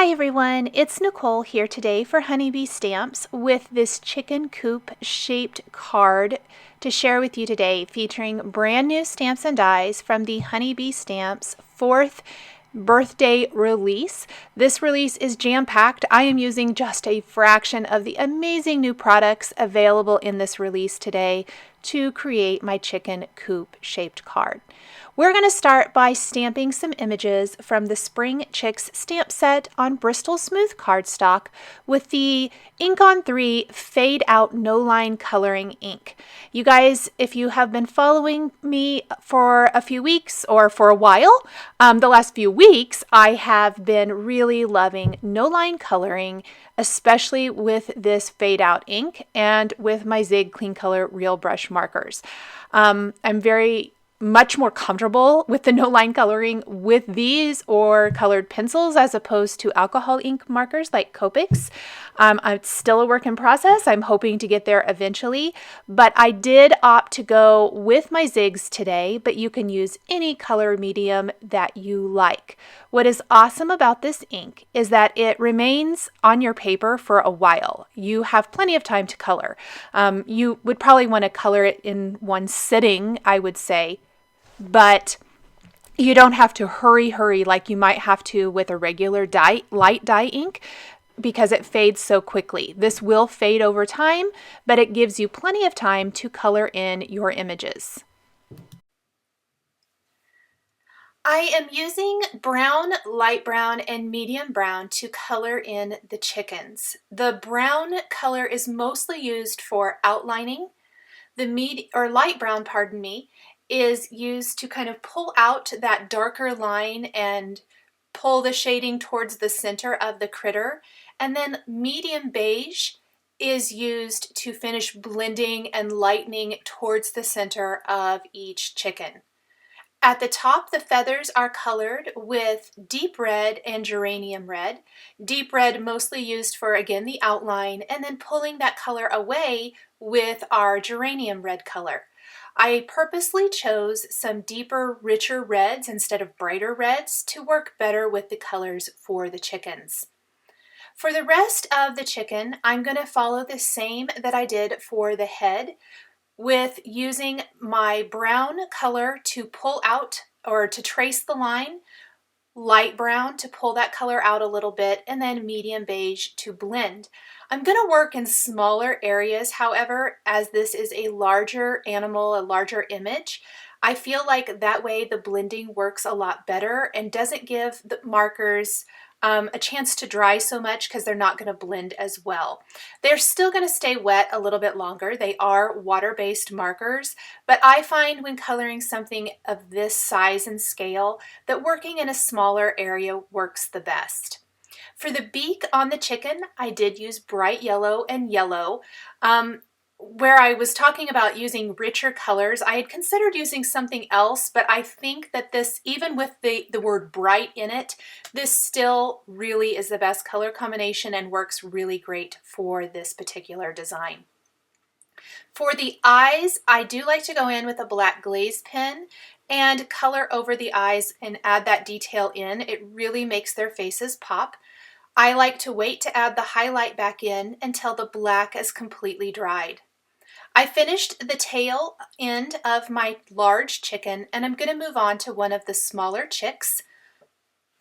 Hi everyone, it's Nicole here today for Honeybee Stamps with this chicken coop shaped card to share with you today, featuring brand new stamps and dies from the Honeybee Stamps 4th birthday release. This release is jam-packed. I am using just a fraction of the amazing new products available in this release today to create my chicken coop shaped card. We're going to start by stamping some images from the Spring Chicks stamp set on Bristol Smooth cardstock with the Ink on 3 Fade Out No Line Coloring ink. You guys, if you have been following me for a few weeks or for a while, the last few weeks, I have been really loving no line coloring, especially with this Fade Out ink and with my Zig Clean Color Real Brush markers. I'm very much more comfortable with the no line coloring with these or colored pencils as opposed to alcohol ink markers like Copics. It's still a work in process. I'm hoping to get there eventually, but I did opt to go with my Zigs today, but you can use any color medium that you like. What is awesome about this ink is that it remains on your paper for a while. You have plenty of time to color. You would probably want to color it in one sitting, I would say, but you don't have to hurry like you might have to with a regular light dye ink because it fades so quickly. This will fade over time, but it gives you plenty of time to color in your images. I am using brown, light brown, and medium brown to color in the chickens. The brown color is mostly used for outlining. The light brown, pardon me, is used to kind of pull out that darker line and pull the shading towards the center of the critter. And then medium beige is used to finish blending and lightening towards the center of each chicken. At the top, the feathers are colored with deep red and geranium red. Deep red mostly used for, again, the outline, and then pulling that color away with our geranium red color. I purposely chose some deeper, richer reds instead of brighter reds to work better with the colors for the chickens. For the rest of the chicken, I'm going to follow the same that I did for the head, with using my brown color to pull out or to trace the line, light brown to pull that color out a little bit, and then medium beige to blend. I'm going to work in smaller areas, however, as this is a larger animal, a larger image. I feel like that way the blending works a lot better and doesn't give the markers a chance to dry so much because they're not going to blend as well. They're still going to stay wet a little bit longer. They are water-based markers, but I find when coloring something of this size and scale that working in a smaller area works the best. For the beak on the chicken, I did use bright yellow and yellow. Where I was talking about using richer colors, I had considered using something else, but I think that this, even with the word bright in it, this still really is the best color combination and works really great for this particular design. For the eyes, I do like to go in with a black glaze pen and color over the eyes and add that detail in. It really makes their faces pop. I like to wait to add the highlight back in until the black is completely dried. I finished the tail end of my large chicken, and I'm going to move on to one of the smaller chicks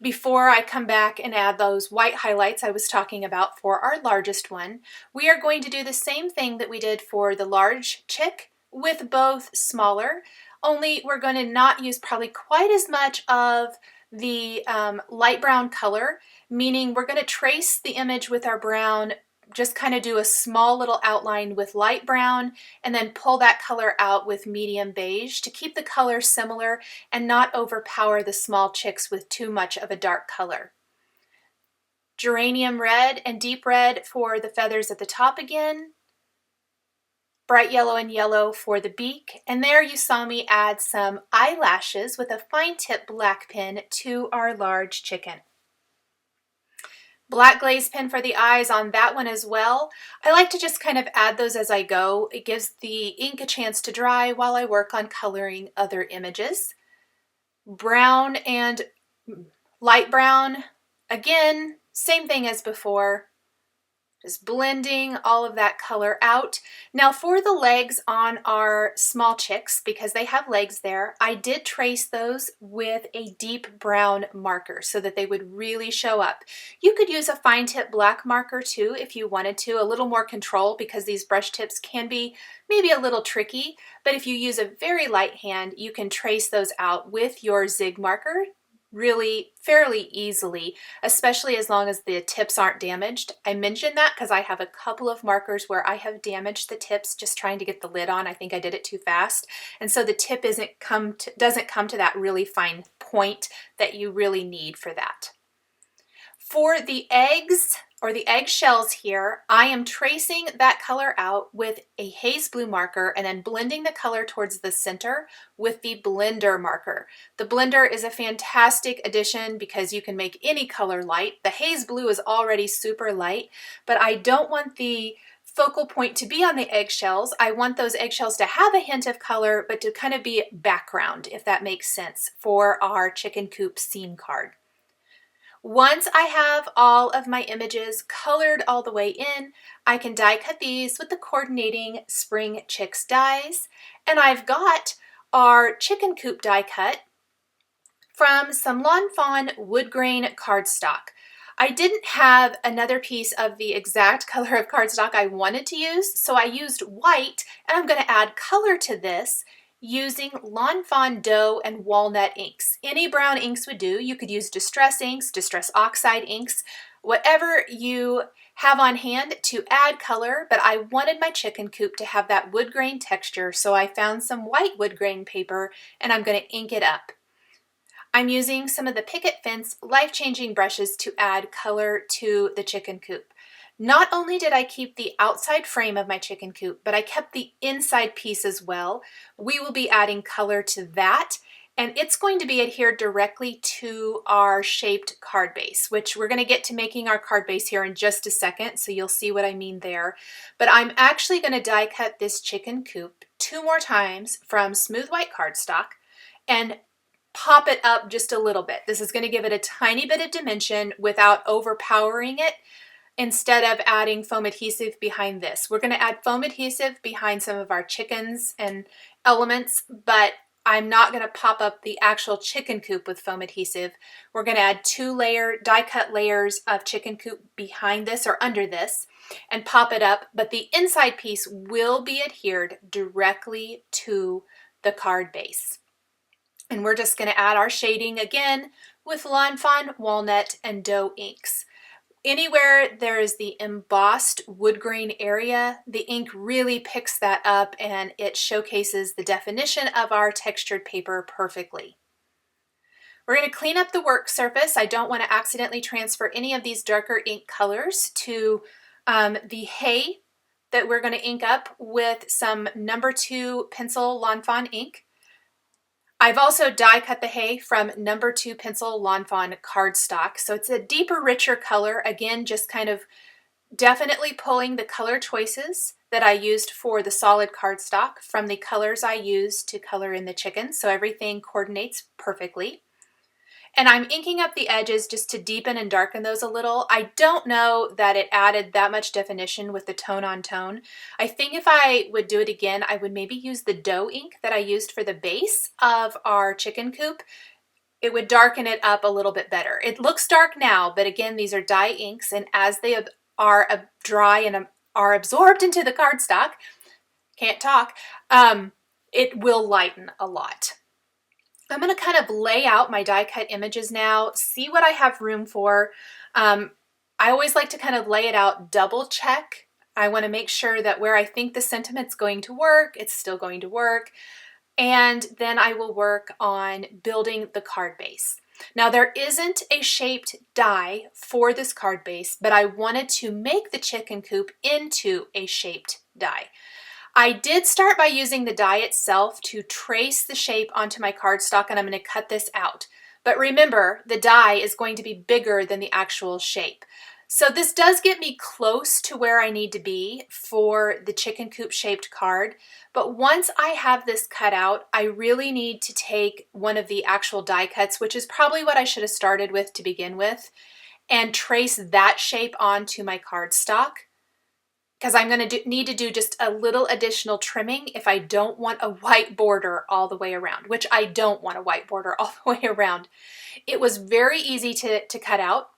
before I come back and add those white highlights I was talking about for our largest one. We are going to do the same thing that we did for the large chick with both smaller, only we're going to not use probably quite as much of the light brown color, meaning we're going to trace the image with our brown, just kind of do a small little outline with light brown and then pull that color out with medium beige to keep the color similar and not overpower the small chicks with too much of a dark color. Geranium red and deep red for the feathers at the top again. Bright yellow and yellow for the beak. And there you saw me add some eyelashes with a fine tip black pen to our large chicken. Black glaze pen for the eyes on that one as well. I like to just kind of add those as I go. It gives the ink a chance to dry while I work on coloring other images. Brown and light brown, again, Same thing as before. Just blending all of that color out. Now for the legs on our small chicks, because they have legs there, I did trace those with a deep brown marker so that they would really show up. You could use a fine tip black marker too if you wanted to, a little more control because these brush tips can be maybe a little tricky, but if you use a very light hand, you can trace those out with your zig marker really fairly easily, especially as long as the tips aren't damaged. I mentioned that because I have a couple of markers where I have damaged the tips just trying to get the lid on. I think I did it too fast. And so the tip doesn't come to that really fine point that you really need for that. For the eggs or the eggshells here, I am tracing that color out with a haze blue marker and then blending the color towards the center with the blender marker. The blender is a fantastic addition because you can make any color light. The haze blue is already super light, but I don't want the focal point to be on the eggshells. I want those eggshells to have a hint of color, but to kind of be background, if that makes sense, for our chicken coop scene card. Once I have all of my images colored all the way in, I can die cut these with the coordinating Spring Chicks dies. And I've got our chicken coop die cut from some Lawn Fawn wood grain cardstock. I didn't have another piece of the exact color of cardstock I wanted to use, so I used white, and I'm going to add color to this using Lawn Fawn Dough and Walnut inks. Any brown inks would do. You could use Distress inks, Distress Oxide inks, whatever you have on hand to add color, but I wanted my chicken coop to have that wood grain texture, so I found some white wood grain paper and I'm going to ink it up. I'm using some of the Picket Fence life-changing brushes to add color to the chicken coop. Not only did I keep the outside frame of my chicken coop, but I kept the inside piece as well. We will be adding color to that, and it's going to be adhered directly to our shaped card base, which we're going to get to making our card base here in just a second, so you'll see what I mean there. But I'm actually going to die cut this chicken coop 2 more times from smooth white cardstock and pop it up just a little bit. This is going to give it a tiny bit of dimension without overpowering it, instead of adding foam adhesive behind this. We're going to add foam adhesive behind some of our chickens and elements, but I'm not going to pop up the actual chicken coop with foam adhesive. We're going to add 2 die cut layers of chicken coop behind this or under this and pop it up, but the inside piece will be adhered directly to the card base. And we're just going to add our shading again with Lawn Fawn, Walnut, and Dough inks. Anywhere there is the embossed wood grain area, the ink really picks that up and it showcases the definition of our textured paper perfectly. We're going to clean up the work surface. I don't want to accidentally transfer any of these darker ink colors to the hay that we're going to ink up with some number 2 pencil Lawn Fawn ink. I've also die cut the hay from number 2 pencil Lawn Fawn cardstock, so it's a deeper, richer color. Again, just kind of definitely pulling the color choices that I used for the solid cardstock from the colors I used to color in the chickens, so everything coordinates perfectly. And I'm inking up the edges just to deepen and darken those a little. I don't know that it added that much definition with the tone on tone. I think if I would do it again, I would maybe use the dough ink that I used for the base of our chicken coop. It would darken it up a little bit better. It looks dark now, but again, these are dye inks, and as they are dry and are absorbed into the cardstock, can't talk, it will lighten a lot. I'm going to kind of lay out my die cut images now, see what I have room for. I always like to kind of lay it out, double check. I want to make sure that where I think the sentiment's going to work, it's still going to work. And then I will work on building the card base. Now there isn't a shaped die for this card base, but I wanted to make the chicken coop into a shaped die. I did start by using the die itself to trace the shape onto my cardstock, and I'm going to cut this out. But remember, the die is going to be bigger than the actual shape. So this does get me close to where I need to be for the chicken coop shaped card. But once I have this cut out, I really need to take one of the actual die cuts, which is probably what I should have started with to begin with, and trace that shape onto my cardstock, because I'm going to need to do just a little additional trimming if I don't want a white border all the way around, which I don't want a white border all the way around. It was very easy to cut out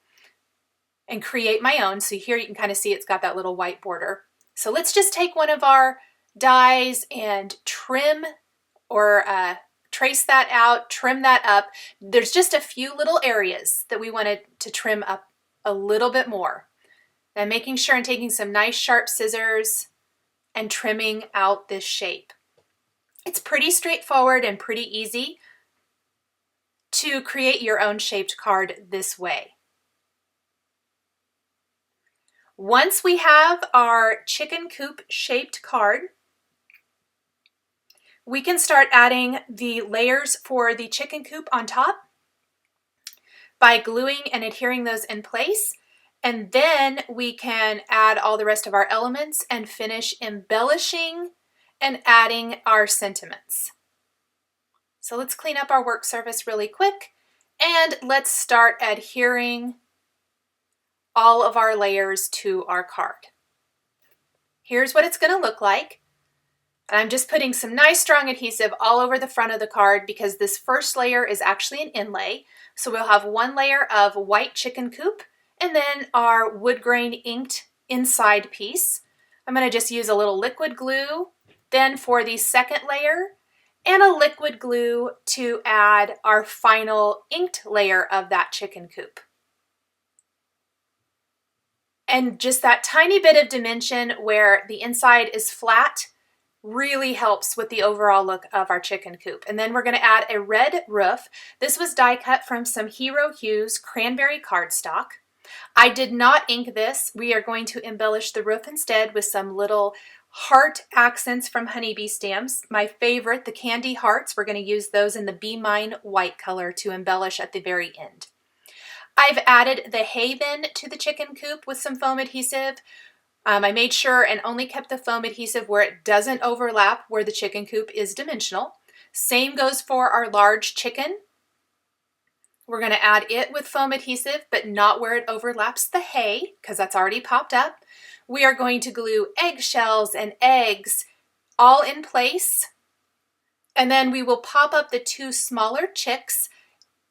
and create my own. So here you can kind of see it's got that little white border. So let's just take one of our dies and trim or trace that out, trim that up. There's just a few little areas that we wanted to trim up a little bit more. And making sure I'm taking some nice sharp scissors and trimming out this shape. It's pretty straightforward and pretty easy to create your own shaped card this way. Once we have our chicken coop shaped card, we can start adding the layers for the chicken coop on top by gluing and adhering those in place. And then we can add all the rest of our elements and finish embellishing and adding our sentiments. So let's clean up our work surface really quick and let's start adhering all of our layers to our card. Here's what it's going to look like. I'm just putting some nice strong adhesive all over the front of the card because this first layer is actually an inlay. So we'll have one layer of white chicken coop and then our wood grain inked inside piece. I'm going to just use a little liquid glue then for the second layer and a liquid glue to add our final inked layer of that chicken coop. And just that tiny bit of dimension where the inside is flat really helps with the overall look of our chicken coop. And then we're going to add a red roof. This was die cut from some Hero Hues cranberry cardstock. I did not ink this. We are going to embellish the roof instead with some little heart accents from Honeybee Stamps. My favorite, the candy hearts. We're going to use those in the Be Mine white color to embellish at the very end. I've added the hay bin to the chicken coop with some foam adhesive. I made sure and only kept the foam adhesive where it doesn't overlap where the chicken coop is dimensional. Same goes for our large chicken. We're going to add it with foam adhesive, but not where it overlaps the hay, because that's already popped up. We are going to glue eggshells and eggs all in place. And then we will pop up the two smaller chicks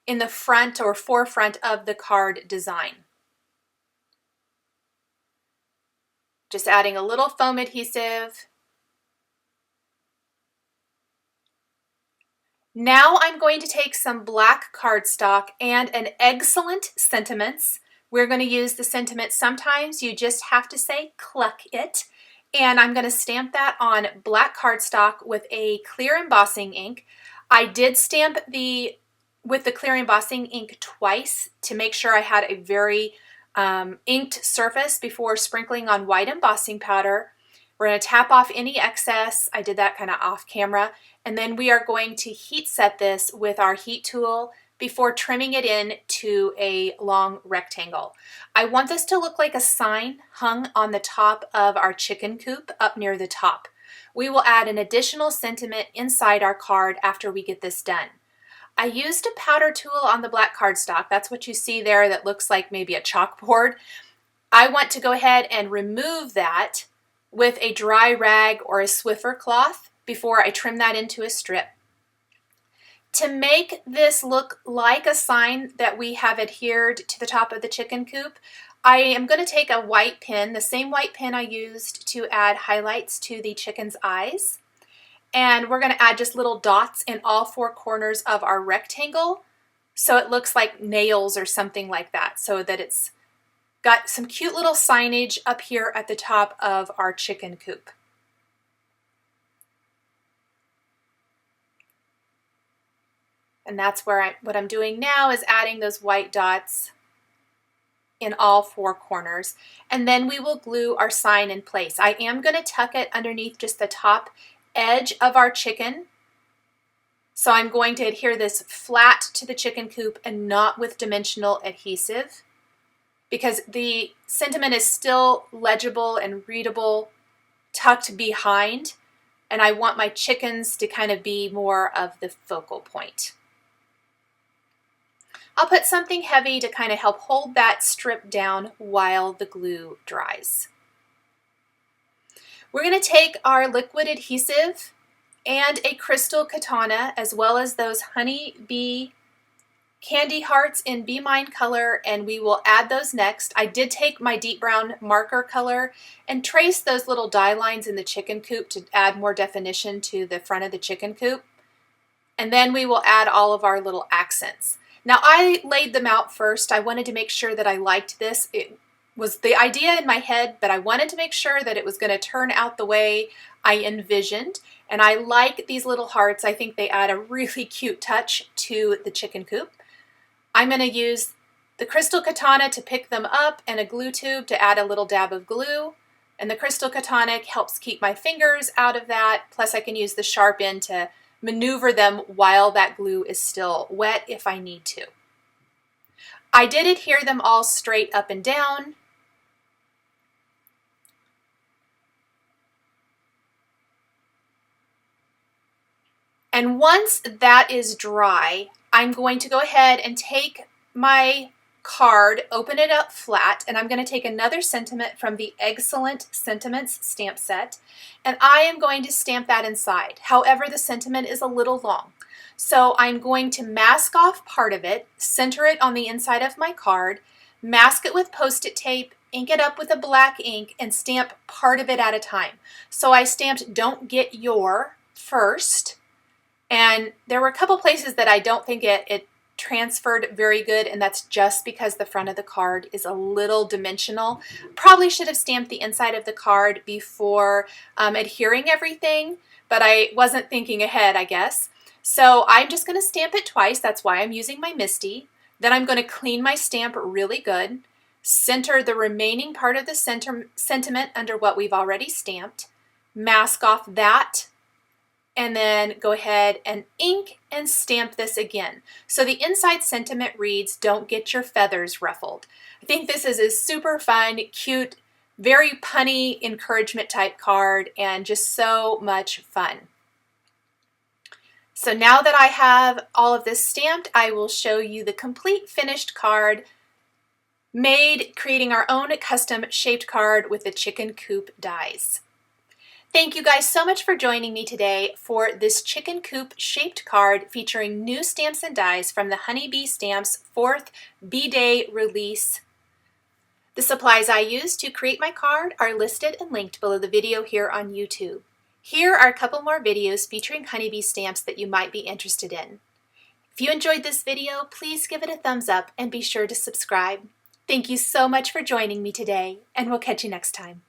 in the front or forefront of the card design. Just adding a little foam adhesive. Now I'm going to take some black cardstock and an EGGcelent sentiments. We're going to use the sentiment. Sometimes you just have to say cluck it. And I'm going to stamp that on black cardstock with a clear embossing ink. I did stamp with the clear embossing ink twice to make sure I had a very inked surface before sprinkling on white embossing powder. We're going to tap off any excess. I did that kind of off camera. And then we are going to heat set this with our heat tool before trimming it in to a long rectangle. I want this to look like a sign hung on the top of our chicken coop up near the top. We will add an additional sentiment inside our card after we get this done. I used a powder tool on the black cardstock. That's what you see there that looks like maybe a chalkboard. I want to go ahead and remove that with a dry rag or a Swiffer cloth before I trim that into a strip. To make this look like a sign that we have adhered to the top of the chicken coop, I am going to take a white pen, the same white pen I used to add highlights to the chicken's eyes. And we're going to add just little dots in all four corners of our rectangle so it looks like nails or something like that, so that it's got some cute little signage up here at the top of our chicken coop. And that's where what I'm doing now is adding those white dots in all four corners. And then we will glue our sign in place. I am going to tuck it underneath just the top edge of our chicken. So I'm going to adhere this flat to the chicken coop and not with dimensional adhesive, because the sentiment is still legible and readable tucked behind, and I want my chickens to kind of be more of the focal point. I'll put something heavy to kind of help hold that strip down while the glue dries. We're going to take our liquid adhesive and a crystal katana, as well as those honey bee candy hearts in Be Mine color, and we will add those next. I did take my deep brown marker color and trace those little die lines in the chicken coop to add more definition to the front of the chicken coop. And then we will add all of our little accents. Now I laid them out first. I wanted to make sure that I liked this. It was the idea in my head, but I wanted to make sure that it was going to turn out the way I envisioned. And I like these little hearts. I think they add a really cute touch to the chicken coop. I'm going to use the crystal katana to pick them up and a glue tube to add a little dab of glue. And the crystal katana helps keep my fingers out of that. Plus I can use the sharp end to maneuver them while that glue is still wet if I need to. I did adhere them all straight up and down. And once that is dry, I'm going to go ahead and take my card, open it up flat, and I'm going to take another sentiment from the EGGcelent Sentiments stamp set, and I am going to stamp that inside. However, the sentiment is a little long. So I'm going to mask off part of it, center it on the inside of my card, mask it with Post-it tape, ink it up with a black ink, and stamp part of it at a time. So I stamped "Don't Get Your" first, and there were a couple places that I don't think it transferred very good, and that's just because the front of the card is a little dimensional. Probably should have stamped the inside of the card before adhering everything, but I wasn't thinking ahead, I guess. So I'm just going to stamp it twice. That's why I'm using my MISTI. Then I'm going to clean my stamp really good, center the remaining part of the sentiment under what we've already stamped, mask off that, and then go ahead and ink and stamp this again. So the inside sentiment reads, "Don't get your feathers ruffled." I think this is a super fun, cute, very punny encouragement type card, and just so much fun. So now that I have all of this stamped, I will show you the complete finished card made, creating our own custom shaped card with the chicken coop dies. Thank you guys so much for joining me today for this chicken coop shaped card featuring new stamps and dies from the Honeybee Stamps 4th BEEday release. The supplies I used to create my card are listed and linked below the video here on YouTube. Here are a couple more videos featuring Honeybee stamps that you might be interested in. If you enjoyed this video, please give it a thumbs up and be sure to subscribe. Thank you so much for joining me today, and we'll catch you next time.